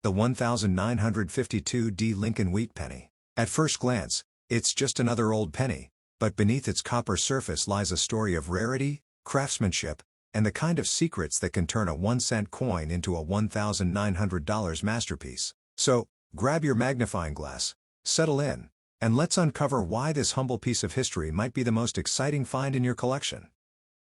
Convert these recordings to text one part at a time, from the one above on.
the 1952D Lincoln Wheat Penny. At first glance, it's just another old penny, but beneath its copper surface lies a story of rarity, craftsmanship, and the kind of secrets that can turn a 1-cent coin into a $1,900 masterpiece. So, grab your magnifying glass, settle in, and let's uncover why this humble piece of history might be the most exciting find in your collection.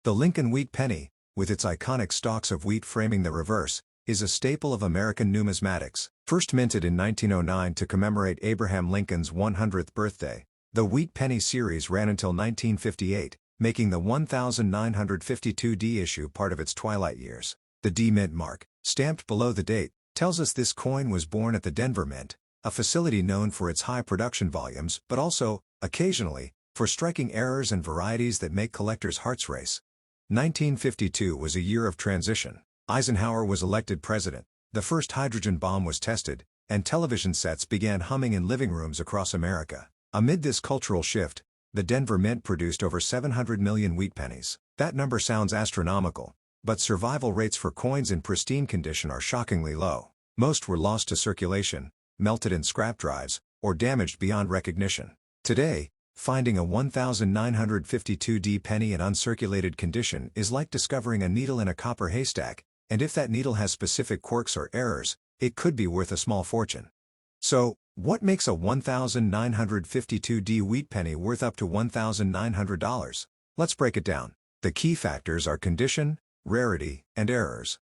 The Lincoln Wheat Penny, with its iconic stalks of wheat framing the reverse, is a staple of American numismatics. First minted in 1909 to commemorate Abraham Lincoln's 100th birthday, the Wheat Penny series ran until 1958, making the 1952D issue part of its twilight years. The D Mint mark, stamped below the date, tells us this coin was born at the Denver Mint, a facility known for its high production volumes but also, occasionally, for striking errors and varieties that make collectors' hearts race. 1952 was a year of transition. Eisenhower was elected president, the first hydrogen bomb was tested, and television sets began humming in living rooms across America. Amid this cultural shift, the Denver Mint produced over 700 million wheat pennies. That number sounds astronomical, but survival rates for coins in pristine condition are shockingly low. Most were lost to circulation, melted in scrap drives, or damaged beyond recognition. Today, finding a 1952D penny in uncirculated condition is like discovering a needle in a copper haystack, and if that needle has specific quirks or errors, it could be worth a small fortune. So, what makes a 1952D wheat penny worth up to $1,900? Let's break it down. The key factors are condition, rarity, and errors.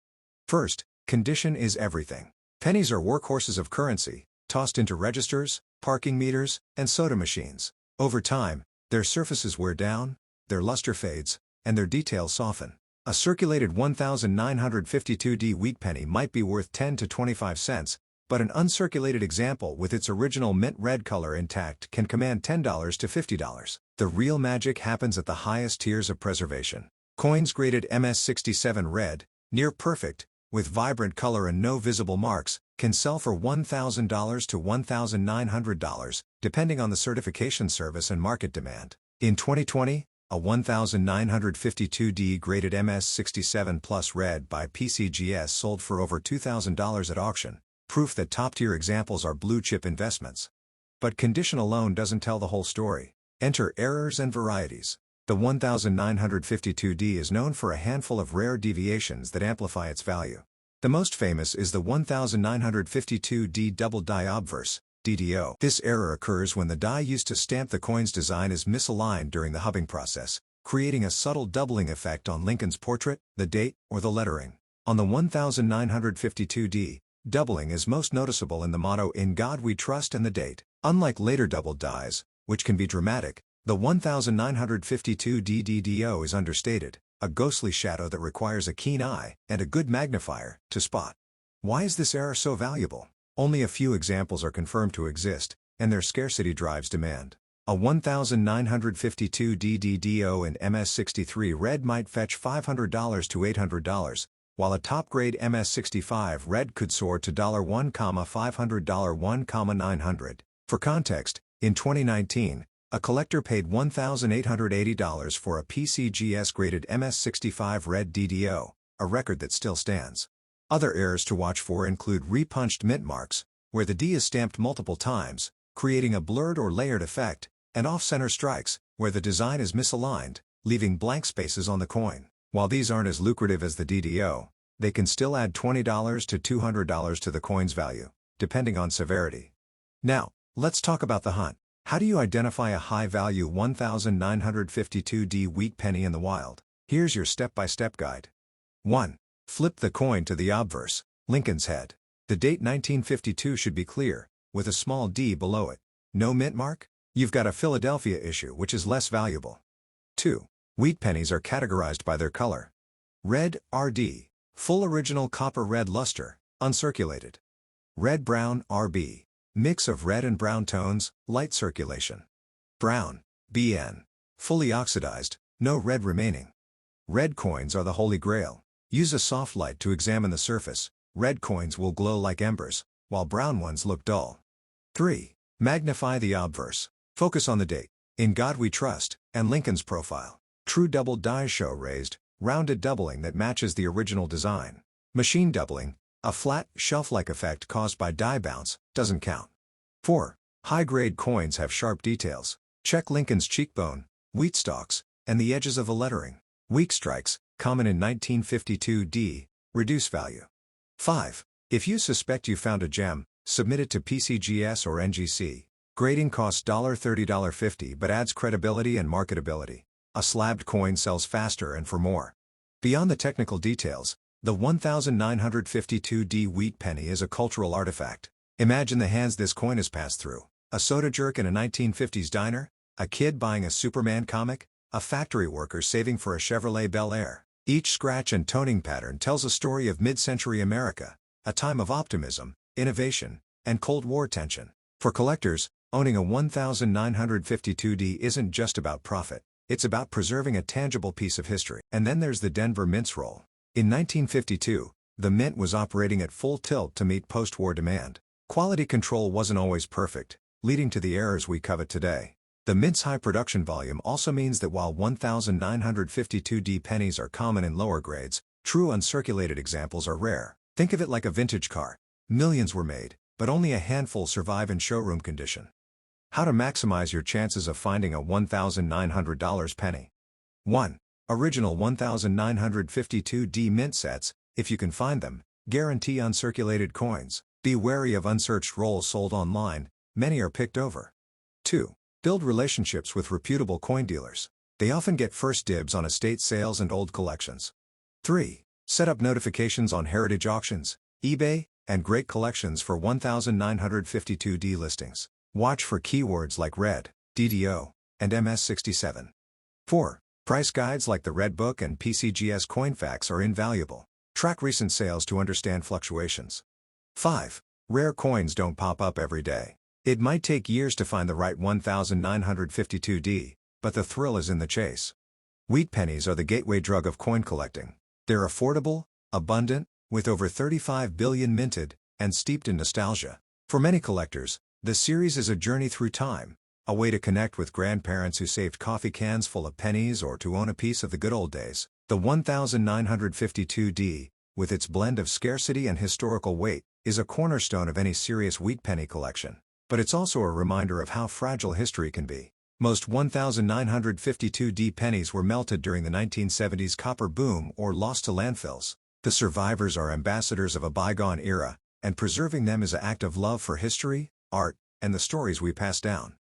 First, condition is everything. Pennies are workhorses of currency, tossed into registers, parking meters, and soda machines. Over time, their surfaces wear down, their luster fades, and their details soften. A circulated 1952D wheat penny might be worth 10 to 25 cents, but an uncirculated example with its original mint red color intact can command $10 to $50. The real magic happens at the highest tiers of preservation. Coins graded MS67 red, near perfect, with vibrant color and no visible marks, can sell for $1,000 to $1,900, depending on the certification service and market demand. In 2020, a 1952D graded MS67 Plus red by PCGS sold for over $2,000 at auction, proof that top-tier examples are blue-chip investments. But condition alone doesn't tell the whole story. Enter errors and varieties. The 1952D is known for a handful of rare deviations that amplify its value. The most famous is the 1952D double die obverse, DDO. This error occurs when the die used to stamp the coin's design is misaligned during the hubbing process, creating a subtle doubling effect on Lincoln's portrait, the date, or the lettering. On the 1952D, doubling is most noticeable in the motto "In God We Trust" and the date. Unlike later doubled dies, which can be dramatic, the 1952D DDO is understated, a ghostly shadow that requires a keen eye and a good magnifier to spot. Why is this error so valuable? Only a few examples are confirmed to exist, and their scarcity drives demand. A 1952D DDO in MS63 red might fetch $500 to $800, while a top-grade MS65 red could soar to $1,500 $1,900. For context, in 2019, a collector paid $1,880 for a PCGS-graded MS65 red DDO, a record that still stands. Other errors to watch for include repunched mint marks, where the D is stamped multiple times, creating a blurred or layered effect, and off-center strikes, where the design is misaligned, leaving blank spaces on the coin. While these aren't as lucrative as the DDO, they can still add $20 to $200 to the coin's value, depending on severity. Now, let's talk about the hunt. How do you identify a high-value 1952D wheat penny in the wild? Here's your step-by-step guide. 1. Flip the coin to the obverse, Lincoln's head. The date 1952 should be clear, with a small d below it. No mint mark? You've got a Philadelphia issue, which is less valuable. 2. Wheat pennies are categorized by their color. Red, RD. Full original copper red luster, uncirculated. Red-brown, RB. Mix of red and brown tones, light circulation. Brown, BN. Fully oxidized, no red remaining. Red coins are the holy grail. Use a soft light to examine the surface. Red coins will glow like embers, while brown ones look dull. 3. Magnify the obverse. Focus on the date, "In God We Trust," and Lincoln's profile. True double dies show raised, rounded doubling that matches the original design. Machine doubling, A flat, shelf-like effect caused by die bounce doesn't count. 4. High-grade coins have sharp details. Check Lincoln's cheekbone, wheat stalks, and the edges of the lettering. Weak strikes, common in 1952D, reduce value. 5. If you suspect you found a gem, submit it to PCGS or NGC. Grading costs $30 $50 but adds credibility and marketability. A slabbed coin sells faster and for more. Beyond the technical details, the 1952D wheat penny is a cultural artifact. Imagine the hands this coin has passed through. A soda jerk in a 1950s diner, a kid buying a Superman comic, a factory worker saving for a Chevrolet Bel Air. Each scratch and toning pattern tells a story of mid-century America, a time of optimism, innovation, and Cold War tension. For collectors, owning a 1952D isn't just about profit, it's about preserving a tangible piece of history. And then there's the Denver Mint's role. In 1952, the Mint was operating at full tilt to meet post-war demand. Quality control wasn't always perfect, leading to the errors we covet today. The Mint's high production volume also means that while 1952D pennies are common in lower grades, true uncirculated examples are rare. Think of it like a vintage car. Millions were made, but only a handful survive in showroom condition. How to maximize your chances of finding a $1,900 penny. 1. Original 1952D Mint sets, if you can find them, guarantee uncirculated coins. Be wary of unsearched rolls sold online, many are picked over. 2. Build relationships with reputable coin dealers. They often get first dibs on estate sales and old collections. 3. Set up notifications on heritage auctions, eBay, and great collections for 1952D listings. Watch for keywords like red, DDO, and MS67. 4. Price guides like the Red Book and PCGS CoinFacts are invaluable. Track recent sales to understand fluctuations. 5. Rare coins don't pop up every day. It might take years to find the right 1952D, but the thrill is in the chase. Wheat pennies are the gateway drug of coin collecting. They're affordable, abundant, with over 35 billion minted, and steeped in nostalgia. For many collectors, the series is a journey through time, a way to connect with grandparents who saved coffee cans full of pennies or to own a piece of the good old days. The 1952D, with its blend of scarcity and historical weight, is a cornerstone of any serious wheat penny collection. But it's also a reminder of how fragile history can be. Most 1952D pennies were melted during the 1970s copper boom or lost to landfills. The survivors are ambassadors of a bygone era, and preserving them is an act of love for history, art, and the stories we pass down.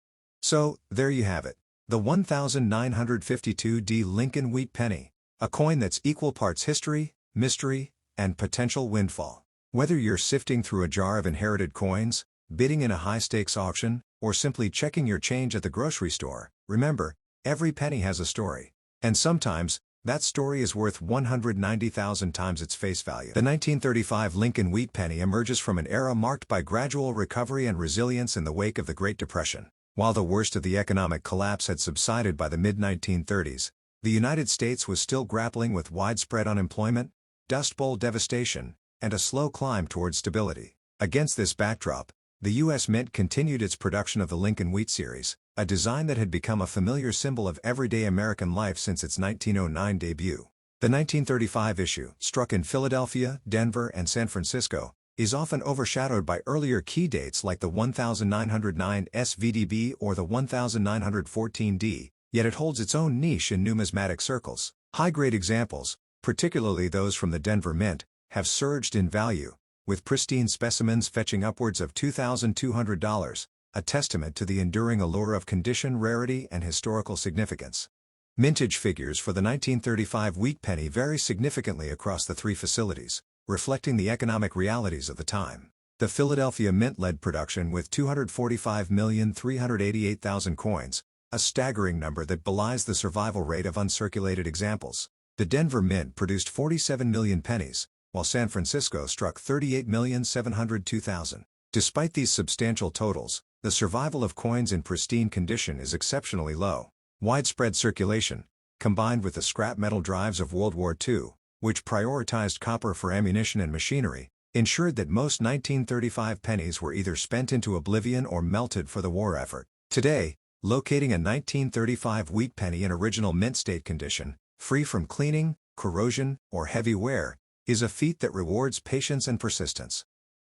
So, there you have it. The 1952D Lincoln Wheat Penny. A coin that's equal parts history, mystery, and potential windfall. Whether you're sifting through a jar of inherited coins, bidding in a high-stakes auction, or simply checking your change at the grocery store, remember, every penny has a story. And sometimes, that story is worth 190,000 times its face value. The 1935 Lincoln Wheat Penny emerges from an era marked by gradual recovery and resilience in the wake of the Great Depression. While the worst of the economic collapse had subsided by the mid-1930s, the United States was still grappling with widespread unemployment, Dust Bowl devastation, and a slow climb towards stability. Against this backdrop, the U.S. Mint continued its production of the Lincoln Wheat Series, a design that had become a familiar symbol of everyday American life since its 1909 debut. The 1935 issue, struck in Philadelphia, Denver, and San Francisco, is often overshadowed by earlier key dates like the 1909 SVDB or the 1914D, yet it holds its own niche in numismatic circles. High-grade examples, particularly those from the Denver Mint, have surged in value, with pristine specimens fetching upwards of $2,200, a testament to the enduring allure of condition, rarity, and historical significance. Mintage figures for the 1935 wheat penny vary significantly across the three facilities, reflecting the economic realities of the time. The Philadelphia Mint led production with 245,388,000 coins, a staggering number that belies the survival rate of uncirculated examples. The Denver Mint produced 47 million pennies, while San Francisco struck 38,702,000. Despite these substantial totals, the survival of coins in pristine condition is exceptionally low. Widespread circulation, combined with the scrap metal drives of World War II, which prioritized copper for ammunition and machinery, ensured that most 1935 pennies were either spent into oblivion or melted for the war effort. Today, locating a 1935 wheat penny in original mint state condition, free from cleaning, corrosion, or heavy wear, is a feat that rewards patience and persistence.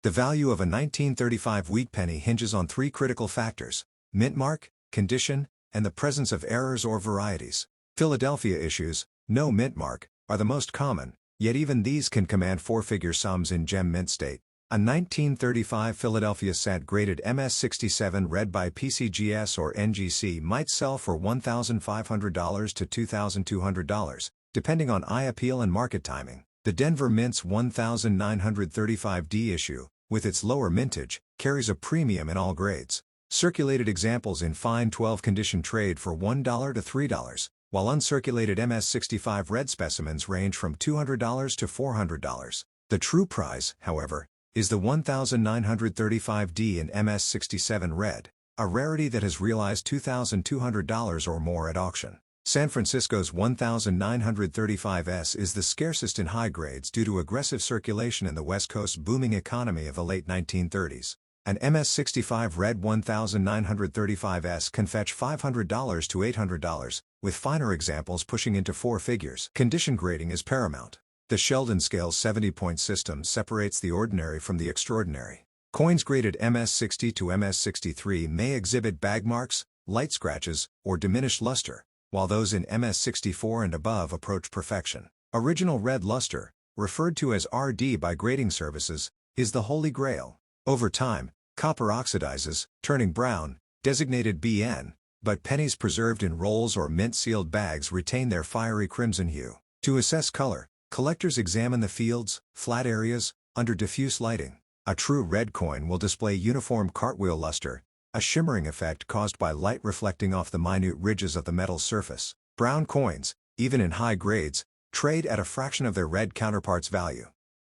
The value of a 1935 wheat penny hinges on three critical factors: mint mark, condition, and the presence of errors or varieties. Philadelphia issues, no mint mark, are the most common, yet even these can command four-figure sums in gem mint state. A 1935 Philadelphia cent graded MS-67 read by PCGS or NGC might sell for $1,500 to $2,200, depending on eye appeal and market timing. The Denver Mint's 1935D issue, with its lower mintage, carries a premium in all grades. Circulated examples in fine 12 condition trade for $1 to $3, while uncirculated MS-65 red specimens range from $200 to $400. The true prize, however, is the 1935D in MS-67 red, a rarity that has realized $2,200 or more at auction. San Francisco's 1935S is the scarcest in high grades due to aggressive circulation in the West Coast's booming economy of the late 1930s. An MS-65 red 1935S can fetch $500 to $800, with finer examples pushing into four figures. Condition grading is paramount. The Sheldon Scale's 70-point system separates the ordinary from the extraordinary. Coins graded MS-60 to MS-63 may exhibit bag marks, light scratches, or diminished luster, while those in MS-64 and above approach perfection. Original red luster, referred to as RD by grading services, is the holy grail. Over time, copper oxidizes, turning brown, designated BN, but pennies preserved in rolls or mint-sealed bags retain their fiery crimson hue. To assess color, collectors examine the fields, flat areas, under diffuse lighting. A true red coin will display uniform cartwheel luster, a shimmering effect caused by light reflecting off the minute ridges of the metal's surface. Brown coins, even in high grades, trade at a fraction of their red counterparts' value.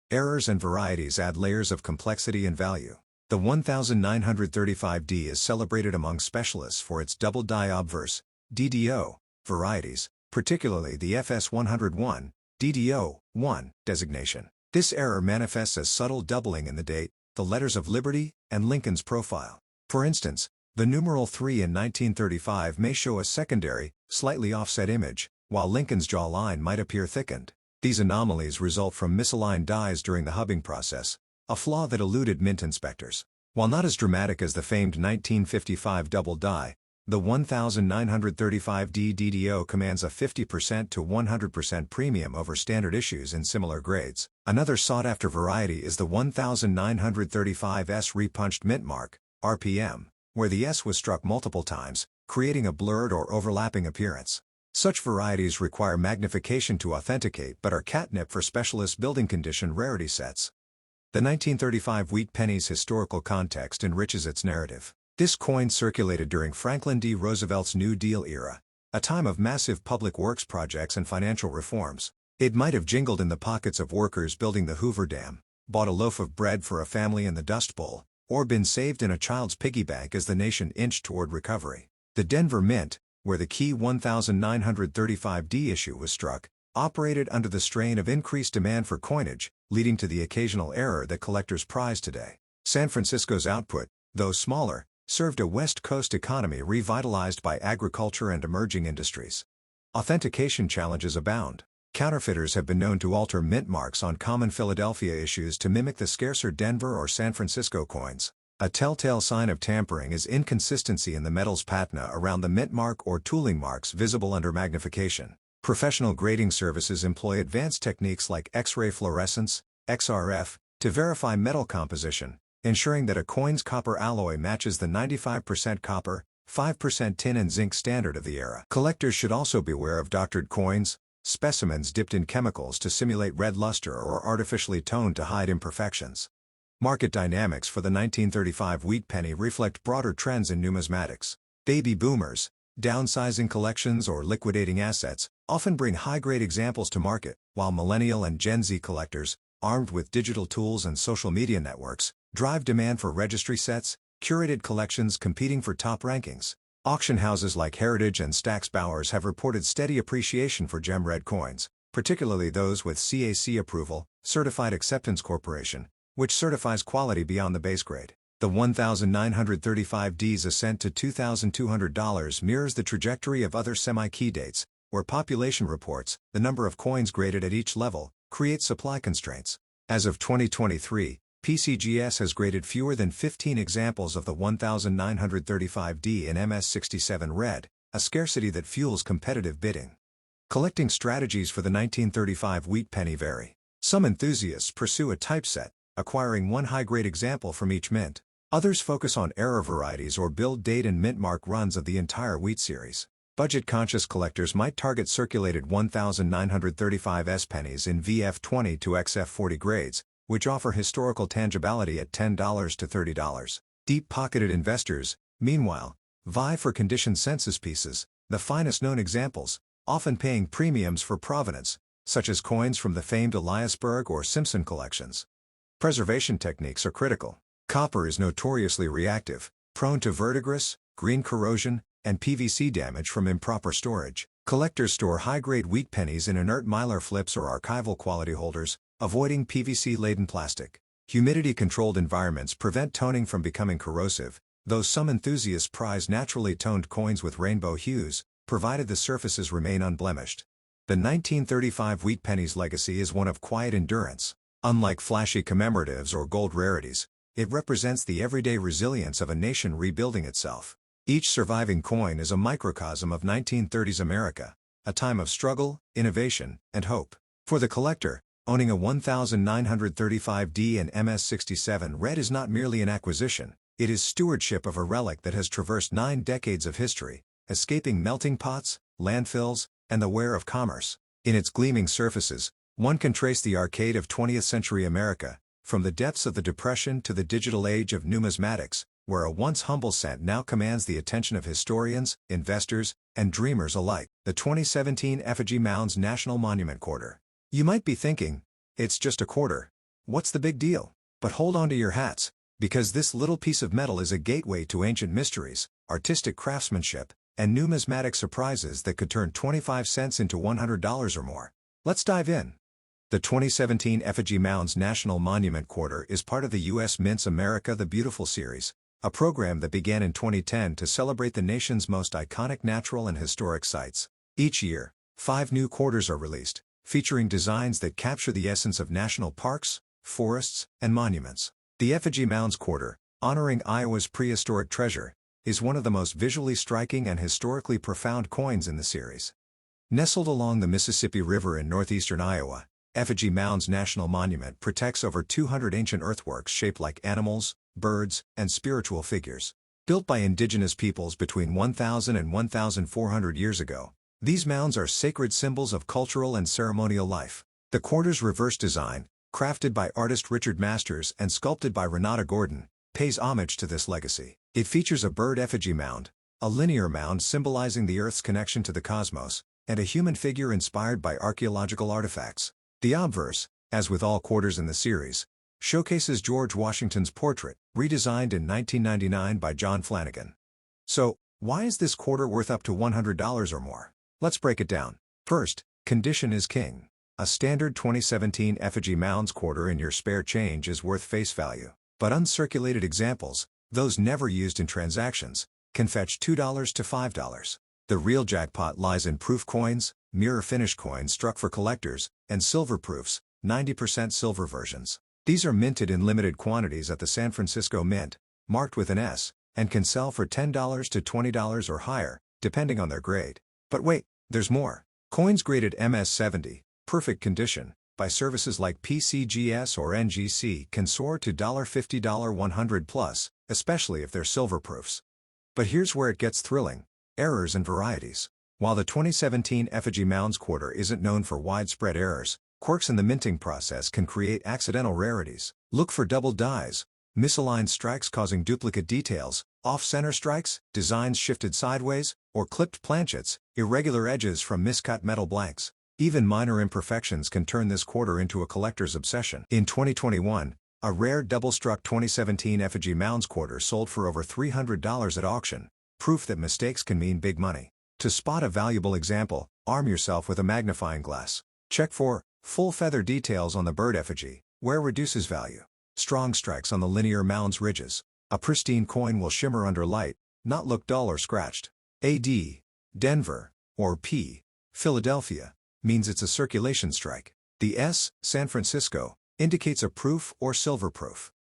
Errors and varieties add layers of complexity and value. The 1935D is celebrated among specialists for its double die obverse, DDO, varieties, particularly the FS101, DDO1 designation. This error manifests as subtle doubling in the date, the letters of Liberty, and Lincoln's profile. For instance, the numeral 3 in 1935 may show a secondary, slightly offset image, while Lincoln's jawline might appear thickened. These anomalies result from misaligned dies during the hubbing process, a flaw that eluded mint inspectors. While not as dramatic as the famed 1955 double die, the 1935D DDO commands a 50% to 100% premium over standard issues in similar grades. Another sought-after variety is the 1935S repunched mint mark, RPM, where the S was struck multiple times, creating a blurred or overlapping appearance. Such varieties require magnification to authenticate but are catnip for specialist building condition rarity sets. The 1935 wheat penny's historical context enriches its narrative. This coin circulated during Franklin D. Roosevelt's New Deal era, a time of massive public works projects and financial reforms. It might have jingled in the pockets of workers building the Hoover Dam, bought a loaf of bread for a family in the Dust Bowl, or been saved in a child's piggy bank as the nation inched toward recovery. The Denver Mint, where the key 1935D issue was struck, operated under the strain of increased demand for coinage, leading to the occasional error that collectors prize today. San Francisco's output, though smaller, served a West Coast economy revitalized by agriculture and emerging industries. Authentication challenges abound. Counterfeiters have been known to alter mint marks on common Philadelphia issues to mimic the scarcer Denver or San Francisco coins. A telltale sign of tampering is inconsistency in the metal's patina around the mint mark or tooling marks visible under magnification. Professional grading services employ advanced techniques like X-ray fluorescence, XRF, to verify metal composition, ensuring that a coin's copper alloy matches the 95% copper, 5% tin and zinc standard of the era. Collectors should also beware of doctored coins, specimens dipped in chemicals to simulate red luster or artificially toned to hide imperfections. Market dynamics for the 1935 wheat penny reflect broader trends in numismatics. Baby boomers, downsizing collections or liquidating assets, often bring high-grade examples to market, while millennial and Gen Z collectors, armed with digital tools and social media networks, drive demand for registry sets, curated collections competing for top rankings. Auction houses like Heritage and Stack's Bowers have reported steady appreciation for gem red coins, particularly those with CAC approval, Certified Acceptance Corporation, which certifies quality beyond the base grade. The 1935D's ascent to $2,200 mirrors the trajectory of other semi-key dates, where population reports, the number of coins graded at each level, create supply constraints. As of 2023, PCGS has graded fewer than 15 examples of the 1935D in MS67 red, a scarcity that fuels competitive bidding. Collecting strategies for the 1935 wheat penny vary. Some enthusiasts pursue a typeset, acquiring one high-grade example from each mint. Others focus on error varieties or build date and mint mark runs of the entire wheat series. Budget-conscious collectors might target circulated 1935S pennies in VF20 to XF40 grades, which offer historical tangibility at $10 to $30. Deep-pocketed investors, meanwhile, vie for condition census pieces, the finest known examples, often paying premiums for provenance, such as coins from the famed Eliasberg or Simpson collections. Preservation techniques are critical. Copper is notoriously reactive, prone to verdigris, green corrosion, and PVC damage from improper storage. Collectors store high-grade wheat pennies in inert mylar flips or archival quality holders, avoiding PVC-laden plastic. Humidity-controlled environments prevent toning from becoming corrosive, though some enthusiasts prize naturally toned coins with rainbow hues, provided the surfaces remain unblemished. The 1935 wheat penny's legacy is one of quiet endurance. Unlike flashy commemoratives or gold rarities, it represents the everyday resilience of a nation rebuilding itself. Each surviving coin is a microcosm of 1930s America, a time of struggle, innovation, and hope. For the collector, owning a 1935D and MS67 red is not merely an acquisition, it is stewardship of a relic that has traversed 9 decades of history, escaping melting pots, landfills, and the wear of commerce. In its gleaming surfaces, one can trace the arcade of 20th-century America, from the depths of the Depression to the digital age of numismatics, where a once humble cent now commands the attention of historians, investors, and dreamers alike. The 2017 Effigy Mounds National Monument Quarter. You might be thinking, it's just a quarter. What's the big deal? But hold on to your hats, because this little piece of metal is a gateway to ancient mysteries, artistic craftsmanship, and numismatic surprises that could turn 25 cents into $100 or more. Let's dive in. The 2017 Effigy Mounds National Monument Quarter is part of the U.S. Mint's America the Beautiful series, a program that began in 2010 to celebrate the nation's most iconic natural and historic sites. Each year, 5 new quarters are released, featuring designs that capture the essence of national parks, forests, and monuments. The Effigy Mounds Quarter, honoring Iowa's prehistoric treasure, is one of the most visually striking and historically profound coins in the series. Nestled along the Mississippi River in northeastern Iowa, Effigy Mounds National Monument protects over 200 ancient earthworks shaped like animals, birds, and spiritual figures. Built by indigenous peoples between 1,000 and 1,400 years ago, these mounds are sacred symbols of cultural and ceremonial life. The quarter's reverse design, crafted by artist Richard Masters and sculpted by Renata Gordon, pays homage to this legacy. It features a bird effigy mound, a linear mound symbolizing the Earth's connection to the cosmos, and a human figure inspired by archaeological artifacts. The obverse, as with all quarters in the series, showcases George Washington's portrait, redesigned in 1999 by John Flanagan. So, why is this quarter worth up to $100 or more? Let's break it down. First, condition is king. A standard 2017 Effigy Mounds quarter in your spare change is worth face value. But uncirculated examples, those never used in transactions, can fetch $2 to $5. The real jackpot lies in proof coins, mirror finish coins struck for collectors, and silver proofs, 90% silver versions. These are minted in limited quantities at the San Francisco Mint, marked with an S, and can sell for $10 to $20 or higher, depending on their grade. But wait, there's more. Coins graded MS70, perfect condition, by services like PCGS or NGC can soar to $50 $100 plus, especially if they're silver proofs. But here's where it gets thrilling. Errors and varieties. While the 2017 Effigy Mounds quarter isn't known for widespread errors, quirks in the minting process can create accidental rarities. Look for double dies, misaligned strikes causing duplicate details, off-center strikes, designs shifted sideways, or clipped planchets, irregular edges from miscut metal blanks. Even minor imperfections can turn this quarter into a collector's obsession. In 2021, a rare double-struck 2017 Effigy Mounds quarter sold for over $300 at auction, proof that mistakes can mean big money. To spot a valuable example, arm yourself with a magnifying glass. Check for full feather details on the bird effigy, where reduces value. Strong strikes on the linear mound's ridges. A pristine coin will shimmer under light, not look dull or scratched. AD, Denver, or P, Philadelphia, means it's a circulation strike. The S, San Francisco, indicates a proof or silver proof.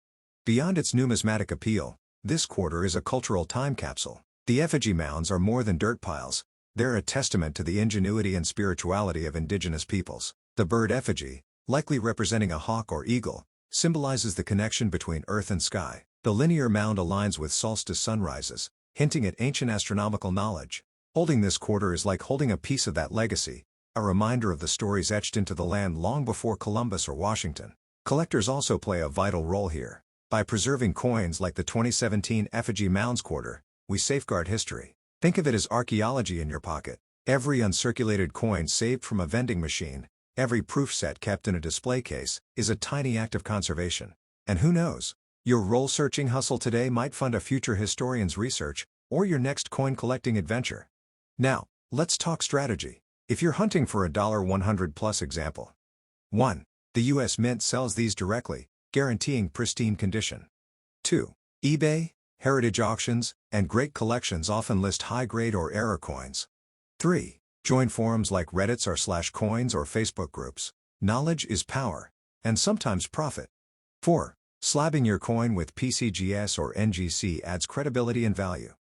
Beyond its numismatic appeal, this quarter is a cultural time capsule. The effigy mounds are more than dirt piles, they're a testament to the ingenuity and spirituality of indigenous peoples. The bird effigy, likely representing a hawk or eagle, symbolizes the connection between earth and sky. The linear mound aligns with solstice sunrises, hinting at ancient astronomical knowledge. Holding this quarter is like holding a piece of that legacy, a reminder of the stories etched into the land long before Columbus or Washington. Collectors also play a vital role here. By preserving coins like the 2017 Effigy Mounds Quarter, we safeguard history. Think of it as archaeology in your pocket. Every uncirculated coin saved from a vending machine, every proof set kept in a display case, is a tiny act of conservation. And who knows? Your roll-searching hustle today might fund a future historian's research, or your next coin-collecting adventure. Now, let's talk strategy. If you're hunting for a $100 plus example. 1. The U.S. Mint sells these directly, guaranteeing pristine condition. 2. eBay, heritage auctions, and great collections often list high-grade or error coins. 3. Join forums like Reddit/coins or Facebook groups. Knowledge is power, and sometimes profit. 4. Slabbing your coin with PCGS or NGC adds credibility and value.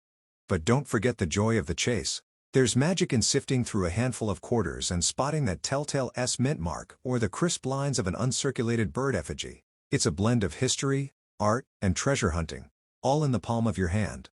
But don't forget the joy of the chase. There's magic in sifting through a handful of quarters and spotting that telltale S mint mark or the crisp lines of an uncirculated bird effigy. It's a blend of history, art, and treasure hunting, all in the palm of your hand.